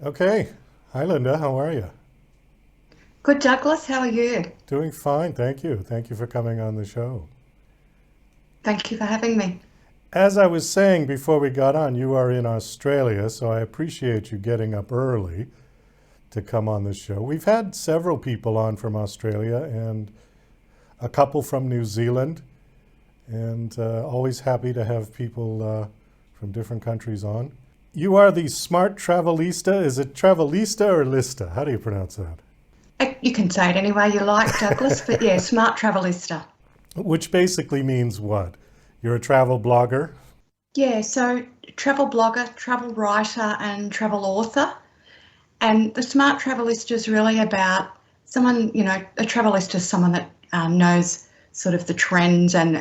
Okay. Hi, Linda. How are you? Good, Douglas. How are you? Doing fine. Thank you. Thank you for coming on the show. Thank you for having me. As I was saying before we got on, you are in Australia, so I appreciate you getting up early to come on the show. We've had several people on from Australia and a couple from New Zealand, and always happy to have people from different countries on. You are the Smart Travelista. Is it Travelista or Lista? How do you pronounce that? You can say it any way you like, Douglas, but yeah, Smart Travelista. Which basically means what? You're a travel blogger? Yeah, so travel blogger, travel writer, and travel author. And the Smart Travelista is really about someone, a travelista is someone that knows sort of the trends and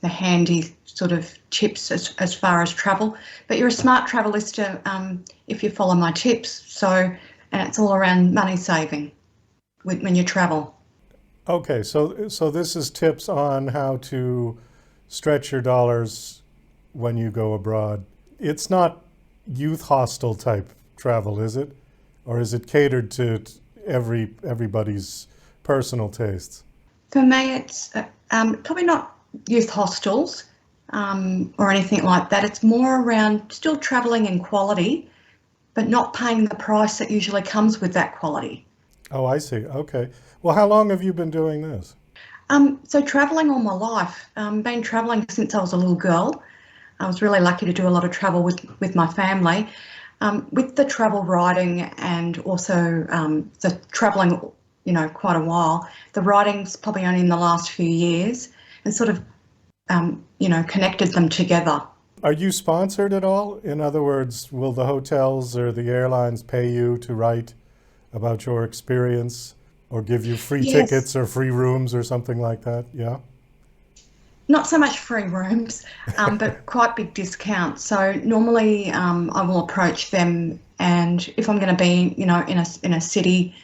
the handy sort of tips as far as travel. But you're a smart travelista if you follow my tips. And it's all around money saving when you travel. Okay, so this is tips on how to stretch your dollars when you go abroad. It's not youth hostel type travel, is it? Or is it catered to everybody's personal tastes? For me, it's probably not youth hostels or anything like that. It's more around still travelling in quality, but not paying the price that usually comes with that quality. Oh, I see. Okay. Well, how long have you been doing this? So travelling all my life, been travelling since I was a little girl. I was really lucky to do a lot of travel with my family. With the travel writing and also the travelling, quite a while. The writing's probably only in the last few years and sort of, connected them together. Are you sponsored at all? In other words, will the hotels or the airlines pay you to write about your experience or give you free Yes, tickets or free rooms or something like that? Yeah. not so much free rooms, but quite big discounts. So normally I will approach them, and if I'm going to be, in a city,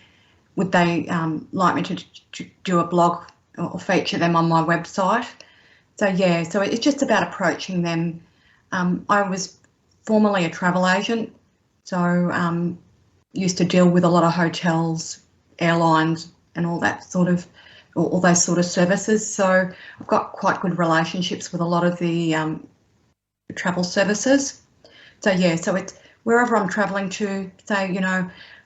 would they like me to do a blog or feature them on my website? So yeah, so it's just about approaching them. I was formerly a travel agent, so used to deal with a lot of hotels, airlines, and all those sort of services. So I've got quite good relationships with a lot of the travel services. So yeah, so it's wherever I'm travelling to. Say,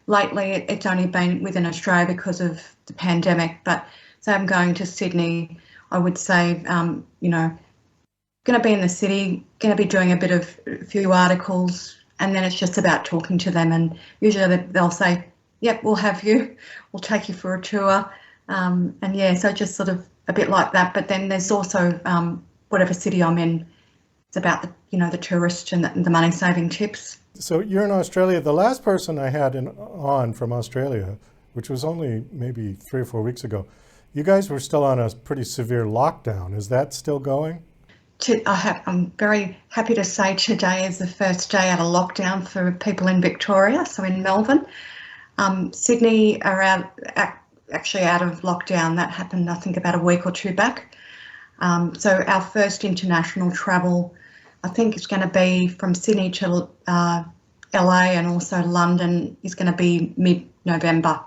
lately it's only been within Australia because of the pandemic, but say I'm going to Sydney, I would say, going to be in the city, going to be doing a few articles, and then it's just about talking to them. And usually they'll say, "Yep, we'll have you. We'll take you for a tour." And yeah, so just sort of a bit like that. But then there's also whatever city I'm in, it's about the tourist and the money saving tips. So you're in Australia. The last person I had on from Australia, which was only maybe 3 or 4 weeks ago, you guys were still on a pretty severe lockdown. Is that still going? I'm very happy to say today is the first day out of lockdown for people in Victoria, so in Melbourne. Sydney are actually out of lockdown. That happened, I think, about a week or two back. So our first international travel, I think, is going to be from Sydney to LA and also London is going to be mid-November.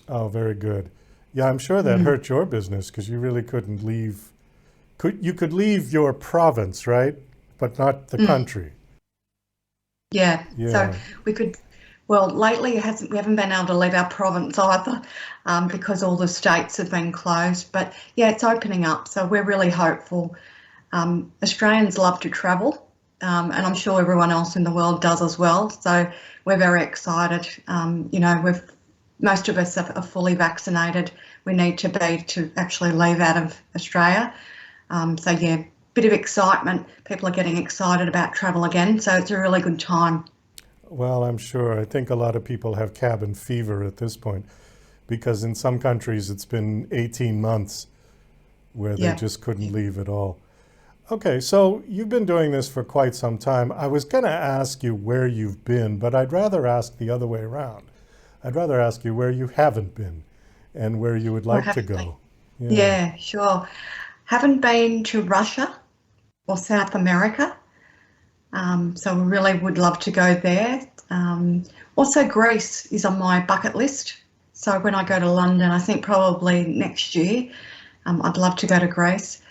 Oh, very good. Yeah, I'm sure that hurt your business because you really couldn't leave. You could leave your province, right? But not the Mm, country. yeah, so Yeah. we could. Well, lately we haven't been able to leave our province either because all the states have been closed. But yeah, it's opening up, so we're really hopeful. Australians love to travel, and I'm sure everyone else in the world does as well. So we're very excited. We've most of us are fully vaccinated. We need to be to actually leave out of Australia. So yeah, bit of excitement. People are getting excited about travel again, so it's a really good time. Well, I'm sure. I think a lot of people have cabin fever at this point because in some countries it's been 18 months where they Yeah. just couldn't leave at all. Okay, so you've been doing this for quite some time. I was going to ask you where you've been, but I'd rather ask the other way around. I'd rather ask you where you haven't been and where you would Or like to haven't been. go. Yeah. Yeah, sure. Haven't been to Russia or South America. So we really would love to go there. Also, Greece is on my bucket list. So when I go to London, I think probably next year, I'd love to go to Greece.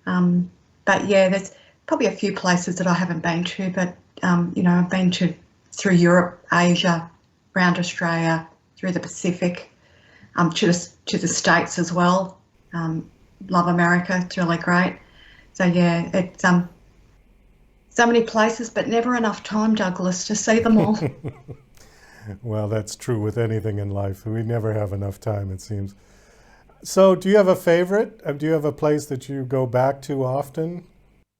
But yeah, there's probably a few places that I haven't been to, but I've been through Europe, Asia, around Australia, through the Pacific, to the States as well. Love America; it's really great. So yeah, it's so many places, but never enough time, Douglas, to see them all. Well, that's true with anything in life. We never have enough time, it seems. So, do you have a favorite? Do you have a place that you go back to often?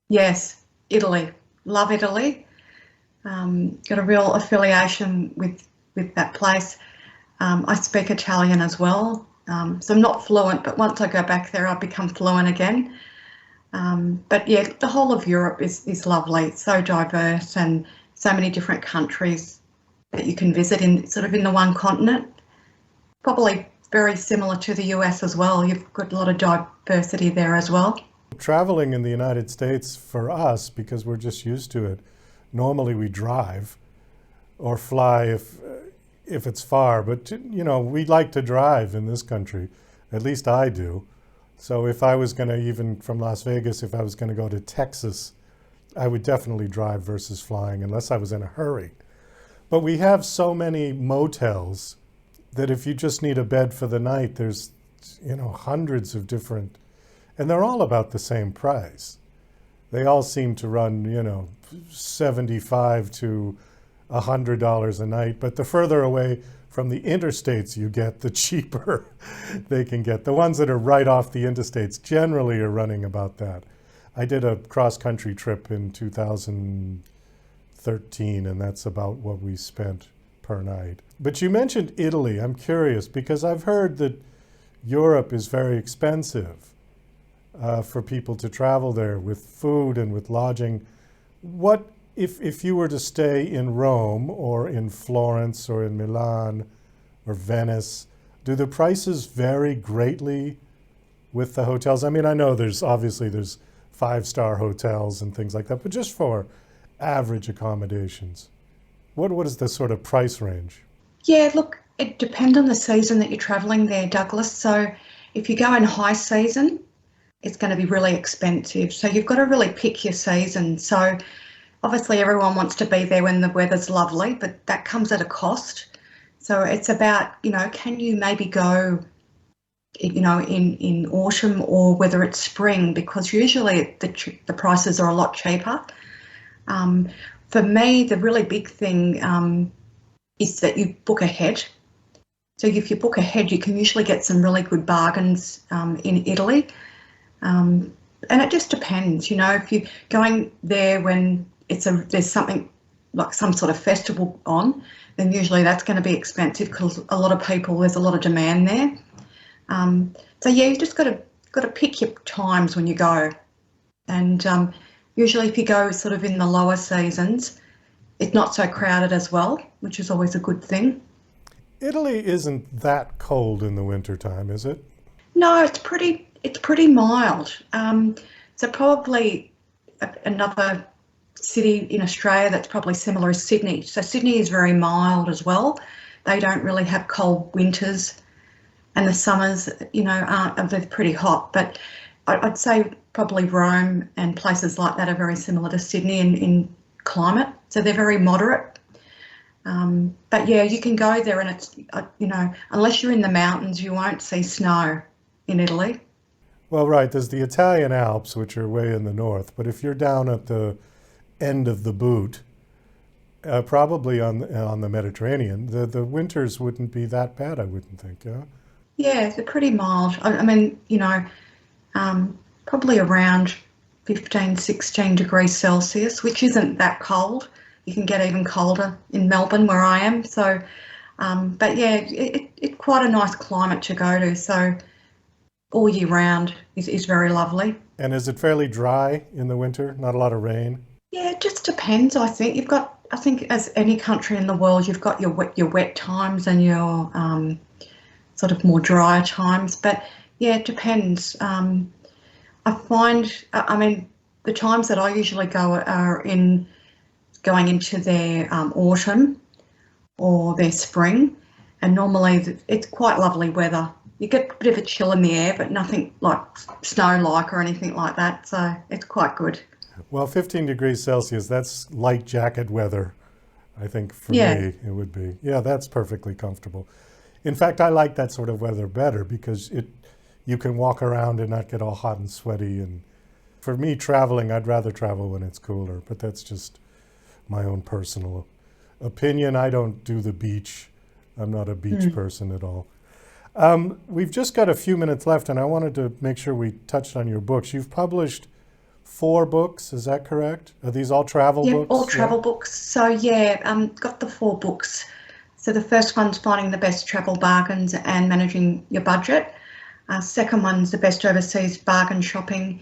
Yes, Italy. Love Italy. Got a real affiliation with that place. I speak Italian as well, so I'm not fluent, but once I go back there, I'll become fluent again. But yeah, the whole of Europe is lovely. It's so diverse and so many different countries that you can visit in the one continent. Probably very similar to the US as well. You've got a lot of diversity there as well. Traveling in the United States for us, because we're just used to it, normally we drive or fly if it's far. But we like to drive in this country. At least I do. So if I was going to, even from Las Vegas, if I was going to go to Texas, I would definitely drive versus flying unless I was in a hurry. But we have so many motels that if you just need a bed for the night, there's hundreds of different, and they're all about the same price. They all seem to run, $75 to $100 a night. But the further away from the interstates you get, the cheaper they can get. The ones that are right off the interstates generally are running about that. I did a cross-country trip in 2013, and that's about what we spent per night. But you mentioned Italy. I'm curious because I've heard that Europe is very expensive for people to travel there with food and with lodging. What if you were to stay in Rome or in Florence or in Milan or Venice, do the prices vary greatly with the hotels? I mean, I know there's five-star hotels and things like that, but just for average accommodations, what is the sort of price range? Yeah, look, it depends on the season that you're traveling there, Douglas. So if you go in high season, it's going to be really expensive. So you've got to really pick your season. So obviously everyone wants to be there when the weather's lovely, but that comes at a cost. So it's about, can you maybe go, in autumn or whether it's spring, because usually the prices are a lot cheaper. For me, the really big thing is that you book ahead. So if you book ahead, you can usually get some really good bargains in Italy. And it just depends, if you're going there when there's something like some sort of festival on, then usually that's going to be expensive because there's a lot of demand there. So yeah, you just got to pick your times when you go, and usually if you go sort of in the lower seasons, it's not so crowded as well, which is always a good thing. Italy isn't that cold in the wintertime, is it? No, it's pretty mild. So probably another city in Australia that's probably similar is Sydney. So Sydney is very mild as well. They don't really have cold winters, and the summers, they're pretty hot. But I'd say probably Rome and places like that are very similar to Sydney in climate. So they're very moderate. But yeah, you can go there and it's, unless you're in the mountains, you won't see snow in Italy. Well, right, there's the Italian Alps, which are way in the north, but if you're down at the end of the boot, probably on the Mediterranean, the winters wouldn't be that bad, I wouldn't think, yeah? Yeah, they're pretty mild. I mean, probably around 15, 16 degrees Celsius, which isn't that cold. You can get even colder in Melbourne where I am. So, but yeah, it's quite a nice climate to go to. So all year round is very lovely. And is it fairly dry in the winter? Not a lot of rain? Yeah, it just depends. I think as any country in the world, you've got your wet times and your sort of more drier times. But yeah, it depends. I find, I mean, the times that I usually go are in going into their autumn or their spring, and normally it's quite lovely weather. You get a bit of a chill in the air, but nothing like snow-like or anything like that, so it's quite good. Well, 15 degrees Celsius, that's light jacket weather. I think for Yeah. me it would be. Yeah, that's perfectly comfortable. In fact, I like that sort of weather better because you can walk around and not get all hot and sweaty. And for me, traveling, I'd rather travel when it's cooler, but that's just my own personal opinion. I don't do the beach. I'm not a beach person at all. We've just got a few minutes left, and I wanted to make sure we touched on your books. You've published 4 books, is that correct? Are these all travel Yeah, books? all travel books. So yeah, got the 4 books. So the first one's Finding the Best Travel Bargains and Managing Your Budget. Second one's The Best Overseas Bargain Shopping.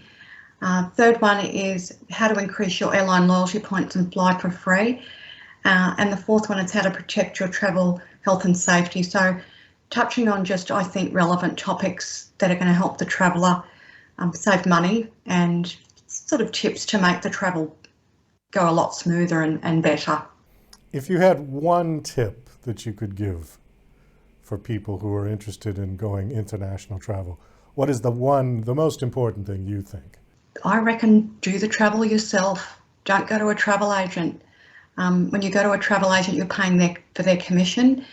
Third one is How to Increase Your Airline Loyalty Points and Fly for Free. And the fourth one is How to Protect Your Travel Health and Safety. So touching on just, I think, relevant topics that are going to help the traveller save money and sort of tips to make the travel go a lot smoother and better. If you had one tip that you could give for people who are interested in going international travel, what is the most important thing you think? I reckon do the travel yourself. Don't go to a travel agent. When you go to a travel agent, you're paying for their commission.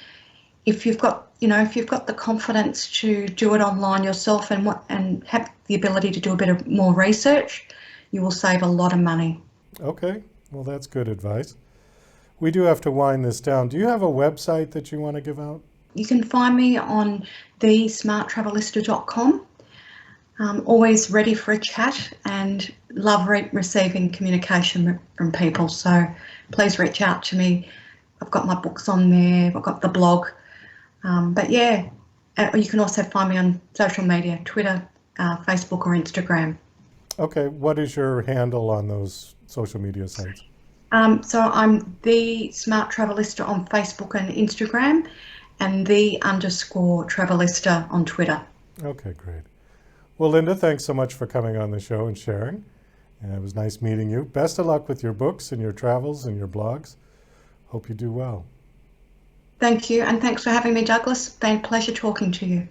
If you've got the confidence to do it online yourself and have the ability to do a bit of more research, you will save a lot of money. Okay, well, that's good advice. We do have to wind this down. Do you have a website that you want to give out? You can find me on thesmarttravelista.com. Always ready for a chat and love receiving communication from people. So please reach out to me. I've got my books on there. I've got the blog. But yeah, you can also find me on social media, Twitter, Facebook or Instagram. Okay, what is your handle on those social media sites? So I'm the Smart Travelista on Facebook and Instagram, and _Travelista on Twitter. Okay, great. Well, Linda, thanks so much for coming on the show and sharing. And it was nice meeting you. Best of luck with your books and your travels and your blogs. Hope you do well. Thank you, and thanks for having me, Douglas. It's been a pleasure talking to you.